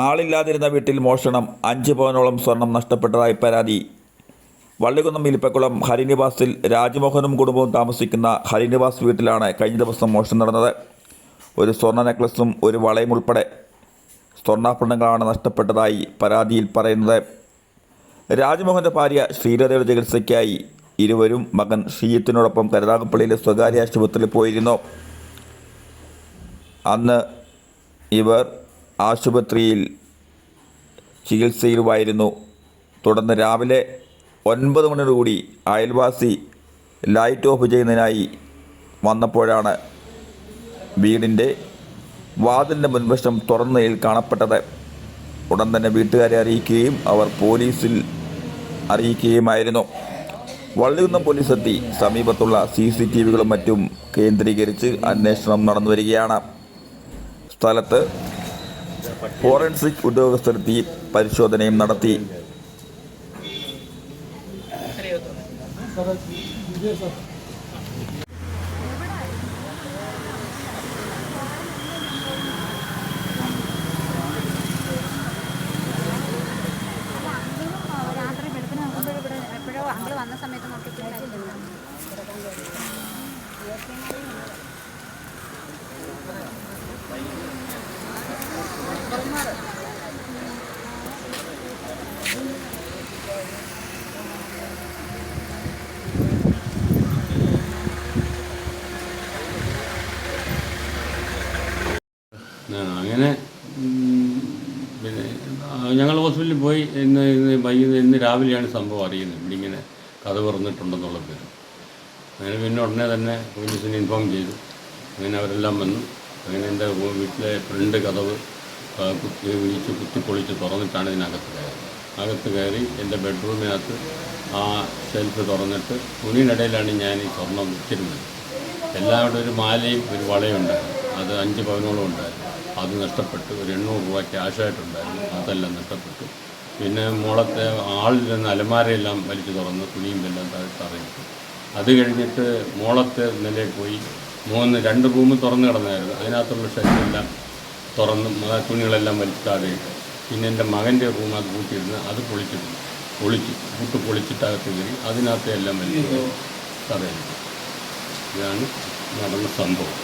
ആളില്ലാതിരുന്ന വീട്ടിൽ മോഷണം 5 പവനോളം സ്വർണം നഷ്ടപ്പെട്ടതായി പരാതി. വള്ളികുന്നം ഇലിപ്പക്കുളം ഹരിനിവാസിൽ രാജ്മോഹനും കുടുംബവും താമസിക്കുന്ന ഹരിനിവാസ് വീട്ടിലാണ് കഴിഞ്ഞ ദിവസം മോഷണം നടന്നത്. ഒരു സ്വർണ്ണ നെക്ലസും ഒരു വളയും ഉൾപ്പെടെ സ്വർണ്ണാഭരണങ്ങളാണ് നഷ്ടപ്പെട്ടതായി പരാതിയിൽ പറയുന്നത്. രാജ്മോഹൻ്റെ ഭാര്യ ശ്രീലതയുടെ ചികിത്സയ്ക്കായി ഇരുവരും മകൻ ഷീയത്തിനോടൊപ്പം കരുനാഗപ്പള്ളിയിലെ സ്വകാര്യ ആശുപത്രിയിൽ പോയിരുന്നു. അന്ന് ഇവർ ആശുപത്രിയിൽ ചികിത്സയിലുമായിരുന്നു. തുടർന്ന് രാവിലെ 9 മണിയോടുകൂടി അയൽവാസി ലൈറ്റ് ഓഫ് ചെയ്യുന്നതിനായി വന്നപ്പോഴാണ് വീടിൻ്റെ വാതിലിൻ്റെ മുൻവശം തുറന്ന നിലയിൽ കാണപ്പെട്ടത്. ഉടൻ തന്നെ വീട്ടുകാരെ അറിയിക്കുകയും അവർ പോലീസിൽ അറിയിക്കുകയുമായിരുന്നു. വള്ളികുന്നം പോലീസെത്തി സമീപത്തുള്ള CCTVകളും മറ്റും കേന്ദ്രീകരിച്ച് അന്വേഷണം നടന്നു വരികയാണ്. സ്ഥലത്ത് ഫോറൻസിക് ഉദ്യോഗസ്ഥരെത്തി പരിശോധനയും നടത്തി. രാത്രി വെളുപ്പിന് എപ്പോഴോ അങ്കിൾ വന്ന സമയത്ത് നോക്കിയിട്ടുണ്ടായിരുന്നു. അങ്ങനെ പിന്നെ ഞങ്ങൾ ഹോസ്പിറ്റലിൽ പോയി. ഇന്ന് രാവിലെയാണ് സംഭവം അറിയുന്നത്. ഇവിടെ ഇങ്ങനെ കഥ പറഞ്ഞിട്ടുണ്ടെന്നുള്ള പേര്. അങ്ങനെ പിന്നെ ഉടനെ തന്നെ പോലീസിനെ ഇൻഫോം ചെയ്തു. അങ്ങനെ അവരെല്ലാം വന്നു. അങ്ങനെ എൻ്റെ വീട്ടിലെ ഫ്രണ്ട് കതവ് കുത്തിപ്പൊളിച്ച് തുറന്നിട്ടാണ് ഇതിനകത്ത് കയറുന്നത്. അകത്ത് കയറി എൻ്റെ ബെഡ്റൂമിനകത്ത് ആ ഷെൽഫ് തുറന്നിട്ട് തുണിയിനിടയിലാണ് ഞാൻ ഈ സ്വർണ്ണം വെച്ചിരുന്നത്. എല്ലാവരുടെ ഒരു മാലയും ഒരു വളയും ഉണ്ടായിരുന്നു. അത് 5 പവനോളം ഉണ്ടായിരുന്നു. അത് നഷ്ടപ്പെട്ടു. ഒരു 800 രൂപ ക്യാഷായിട്ടുണ്ടായിരുന്നു. അതെല്ലാം നഷ്ടപ്പെട്ടു. പിന്നെ മുകളത്തെ ആളിരുന്ന അലമാരയെല്ലാം വലിച്ചു തുറന്ന് തുണിയും എല്ലാം തറയിട്ടു. അത് കഴിഞ്ഞിട്ട് മുകളത്തെ നിലയിൽ പോയി 2 റൂം തുറന്ന് കിടന്നായിരുന്നു. അതിനകത്തുള്ള ഷെൽഫെല്ലാം തുറന്ന് തുണികളെല്ലാം വലിച്ച് താഴെയിട്ടു. പിന്നെ എൻ്റെ മകൻ്റെ റൂം അത് കൂട്ടിയിരുന്ന് അത് പൊളിച്ചിട്ട് അകത്ത് കയറി അതിനകത്തെ എല്ലാം വലിച്ച് തറയിട്ടു. ഇതാണ് നടന്ന സംഭവം.